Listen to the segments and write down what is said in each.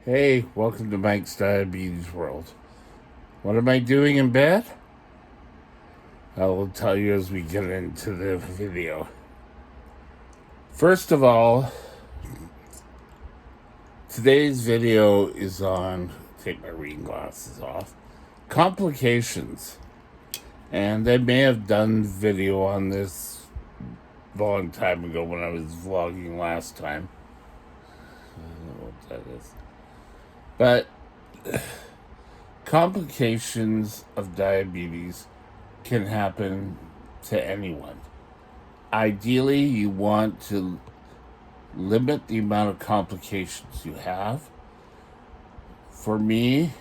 Hey, welcome to Mike's Diabetes World. What am I doing in bed? I will tell you as we get into the video. First of all, today's video is on, take my reading glasses off, complications. And I may have done video on this a long time ago when I was vlogging last time. I don't know what that is. But complications of diabetes can happen to anyone. Ideally, you want to limit the amount of complications you have. For me,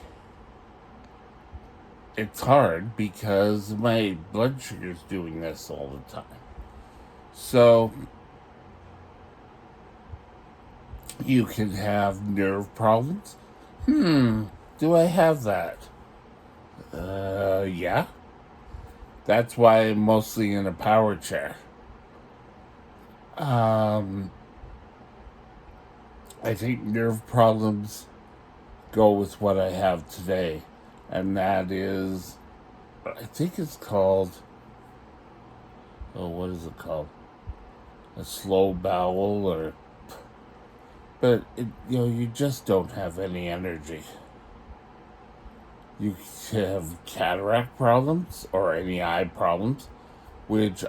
it's hard because my blood sugar is doing this all the time. So, you can have nerve problems. Do I have that? Yeah. That's why I'm mostly in a power chair. I think nerve problems go with what I have today, and that is, I think it's called, what is it called? A slow bowel, but you just don't have any energy. You have cataract problems or any eye problems, which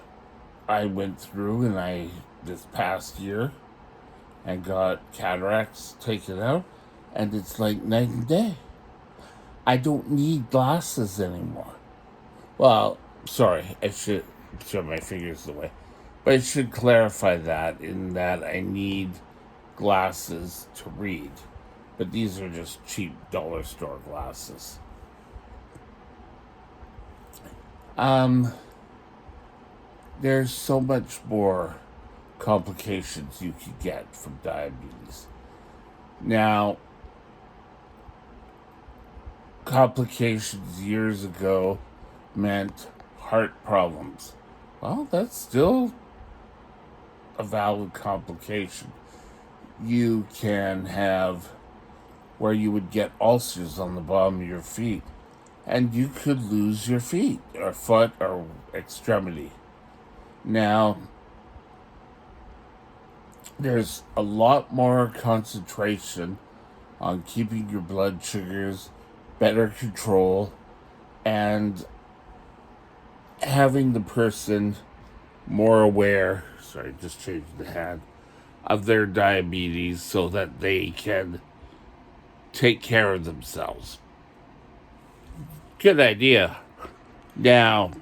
I went through this past year and got cataracts taken out, and it's like night and day. I don't need glasses anymore. Well, sorry, I should show my fingers away. But I should clarify that in that I need glasses to read. But these are just cheap dollar store glasses. There's so much more complications you could get from diabetes. Now, complications years ago meant heart problems. Well, that's still a valid complication. You can have where you would get ulcers on the bottom of your feet, and you could lose your feet or foot or extremity. Now, there's a lot more concentration on keeping your blood sugars better control and having the person more aware, sorry, just changed the hand, of their diabetes so that they can take care of themselves. Good idea. Now,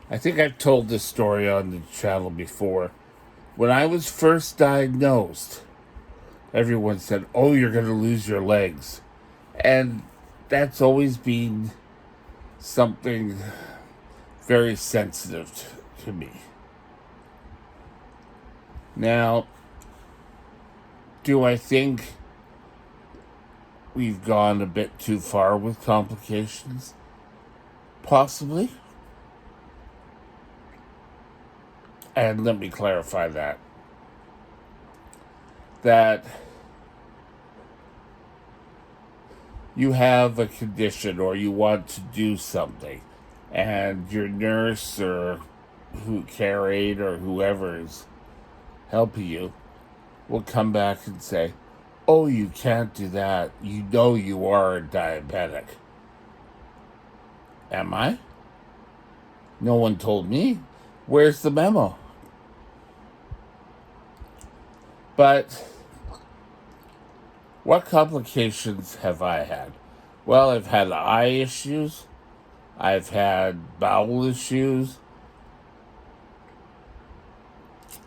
I think I've told this story on the channel before. When I was first diagnosed, everyone said, "Oh, you're going to lose your legs." And that's always been something very sensitive to me. Now, do I think we've gone a bit too far with complications? Possibly. And let me clarify that. That you have a condition or you want to do something, and your nurse or care aide or whoever is helping you will come back and say, "Oh, you can't do that. You know you are a diabetic." Am I? No one told me. Where's the memo? But what complications have I had? Well, I've had eye issues. I've had bowel issues.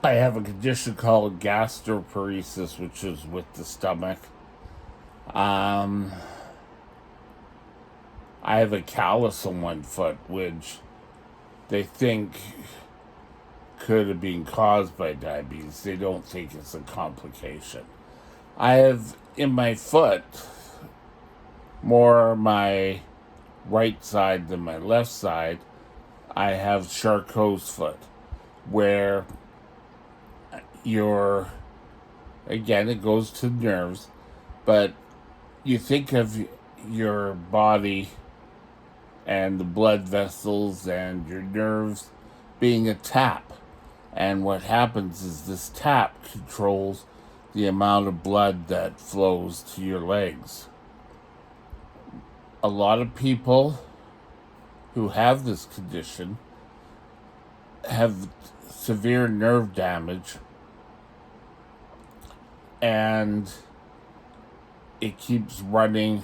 I have a condition called gastroparesis, which is with the stomach. I have a callus on one foot, which they think could have been caused by diabetes. They don't think it's a complication. I have in my foot more my right side than my left side. I have Charcot's foot, where your Again, it goes to nerves, but you think of your body and the blood vessels and your nerves being a tap. And what happens is this tap controls the amount of blood that flows to your legs. A lot of people who have this condition have severe nerve damage, and it keeps running.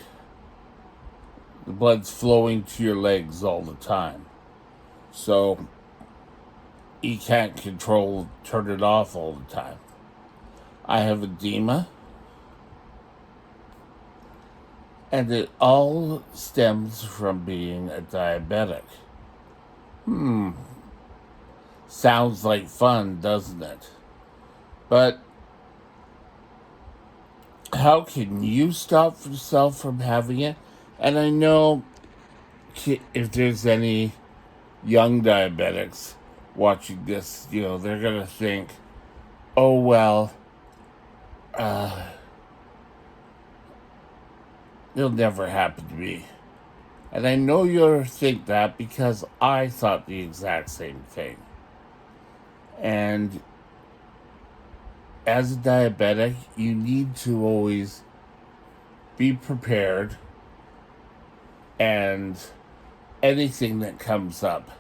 The blood's flowing to your legs all the time. So you can't turn it off all the time. I have edema, and it all stems from being a diabetic. Sounds like fun, doesn't it? But how can you stop yourself from having it? And I know if there's any young diabetics watching this, they're going to think, oh, well, it'll never happen to me. And I know you'll think that because I thought the exact same thing. And as a diabetic, you need to always be prepared, and anything that comes up,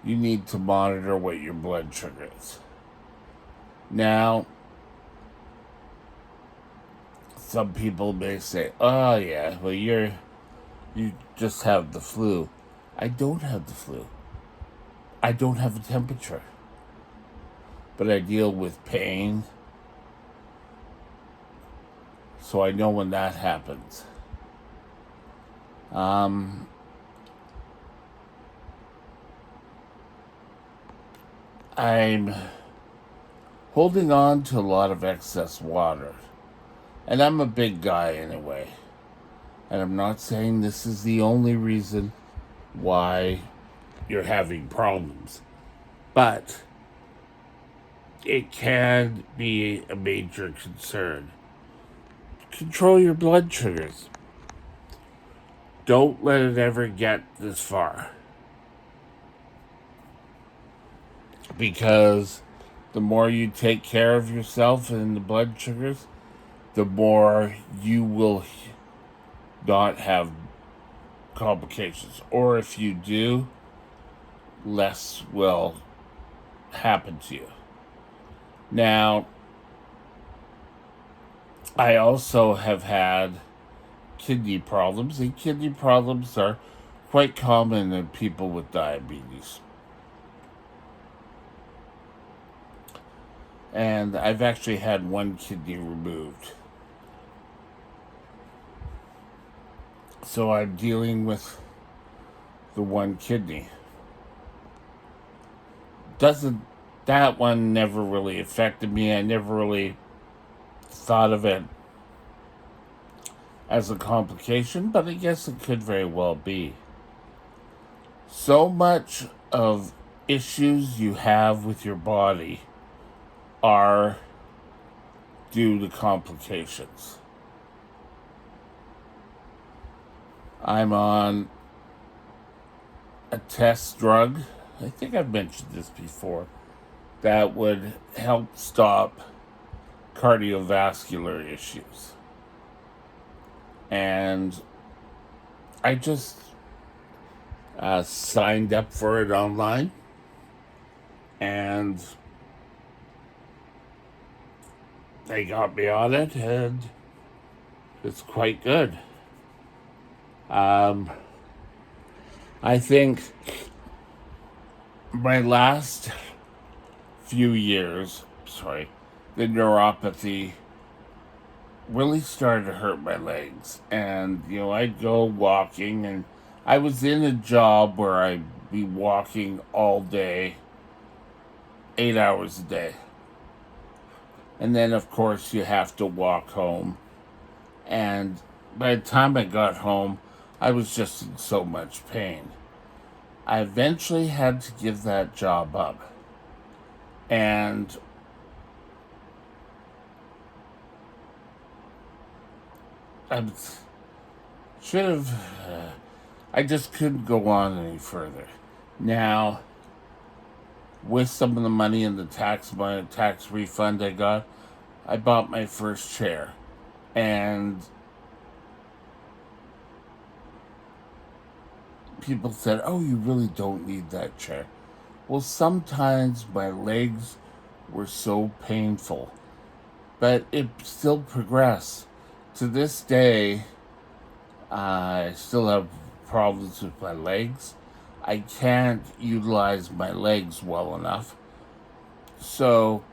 you need to monitor what your blood sugar is. Now, some people may say, oh yeah, well you just have the flu. I don't have the flu. I don't have a temperature. But I deal with pain. So I know when that happens. I'm holding on to a lot of excess water. And I'm a big guy anyway. And I'm not saying this is the only reason why you're having problems. But it can be a major concern. Control your blood sugars. Don't let it ever get this far. Because the more you take care of yourself and the blood sugars, the more you will not have complications. Or if you do, less will happen to you. Now, I also have had kidney problems, and kidney problems are quite common in people with diabetes. And I've actually had one kidney removed. So I'm dealing with the one kidney. That one never really affected me. I never really thought of it as a complication, but I guess it could very well be. So much of issues you have with your body are due to complications. I'm on a test drug, I think I've mentioned this before, that would help stop cardiovascular issues. And I just signed up for it online, and they got me on it, and it's quite good. I think my last few years, the neuropathy really started to hurt my legs. And, I'd go walking, and I was in a job where I'd be walking all day, 8 hours a day. And then, of course, you have to walk home. And by the time I got home, I was just in so much pain. I eventually had to give that job up. And I should have. I just couldn't go on any further. Now, with some of the money in the tax refund I got, I bought my first chair, and people said, "Oh, you really don't need that chair." Well, sometimes my legs were so painful, but it still progressed. To this day, I still have problems with my legs. I can't utilize my legs well enough. So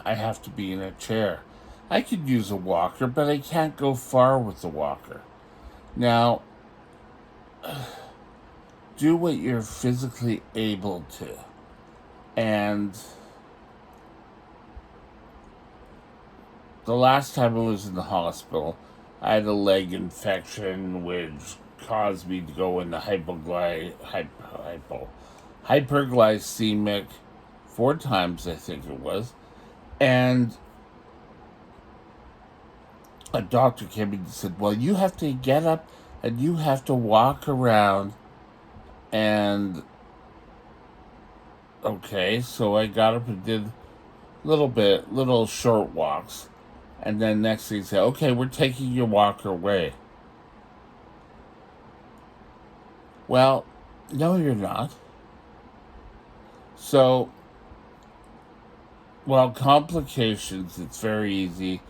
I have to be in a chair. I could use a walker, but I can't go far with the walker. Now, do what you're physically able to. And the last time I was in the hospital, I had a leg infection which caused me to go into hyperglycemic 4 times, I think it was. And a doctor came in and said, "Well, you have to get up and you have to walk around." And okay, so I got up and did little short walks. And then next thing he said, "Okay, we're taking your walker away." Well, no, you're not. So, well, complications, it's very easy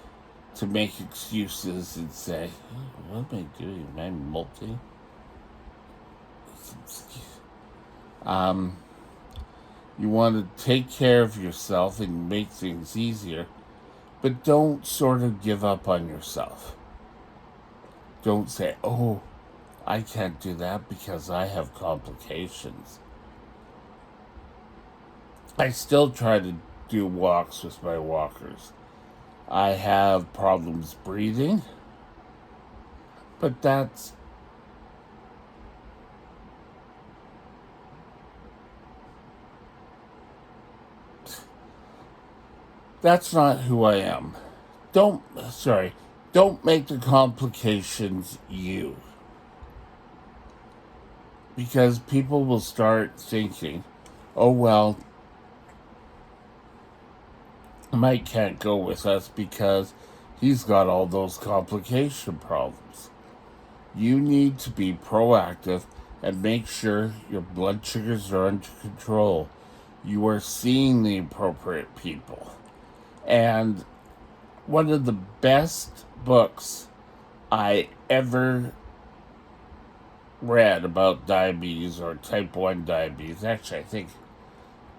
to make excuses and say, "Oh, what am I doing? Am I multi?" Um, you want to take care of yourself and make things easier, but don't sort of give up on yourself. Don't say, "Oh, I can't do that because I have complications." I still try to do walks with my walkers. I have problems breathing, but that's not who I am. Don't sorry, don't make the complications you, because people will start thinking, "Oh well, Mike can't go with us because he's got all those complication problems." You need to be proactive and make sure your blood sugars are under control. You are seeing the appropriate people. And one of the best books I ever read about diabetes or type 1 diabetes, actually, I think,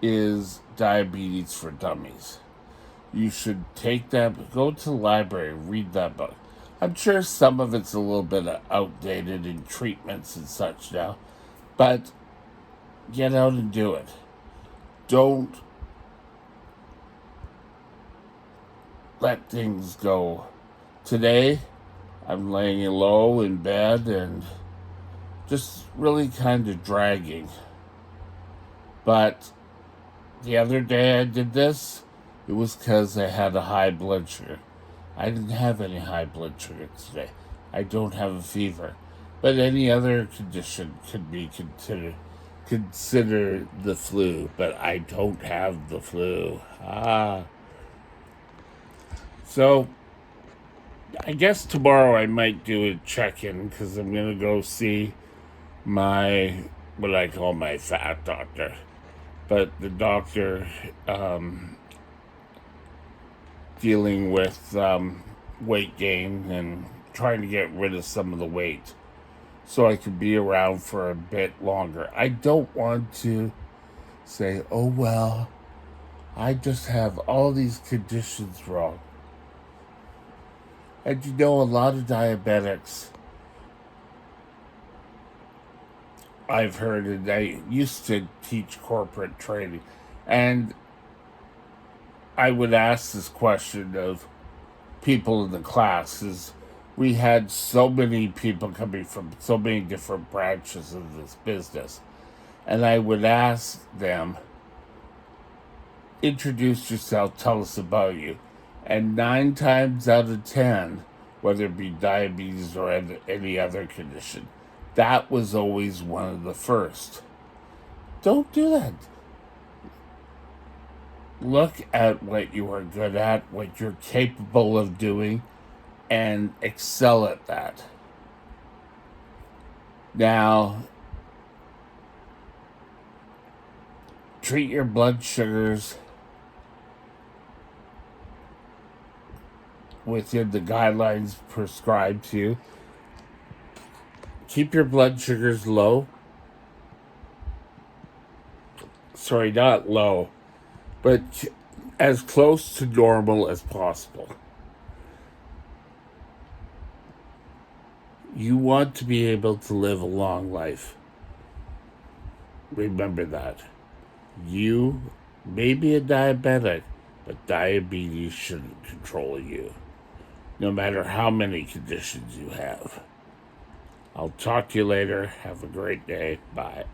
is Diabetes for Dummies. You should take that, go to the library, read that book. I'm sure some of it's a little bit outdated in treatments and such now, but get out and do it. Don't let things go. Today, I'm laying low in bed and just really kind of dragging. But the other day I did this, it was because I had a high blood sugar. I didn't have any high blood sugar today. I don't have a fever. But any other condition could be consider the flu, but I don't have the flu. So I guess tomorrow I might do a check-in because I'm gonna go see my what I call my fat doctor, but the doctor dealing with weight gain and trying to get rid of some of the weight so I could be around for a bit longer. I don't want to say, "Oh well, I just have all these conditions wrong." And you know, a lot of diabetics, I've heard, and I used to teach corporate training, and I would ask this question of people in the classes. We had so many people coming from so many different branches of this business, and I would ask them, "Introduce yourself, tell us about you." And 9 times out of 10, whether it be diabetes or any other condition, that was always one of the first. Don't do that. Look at what you are good at, what you're capable of doing, and excel at that. Now, treat your blood sugars within the guidelines prescribed to you. Keep your blood sugars low. Sorry, not low, but as close to normal as possible. You want to be able to live a long life. Remember that. You may be a diabetic, but diabetes shouldn't control you, no matter how many conditions you have. I'll talk to you later. Have a great day. Bye.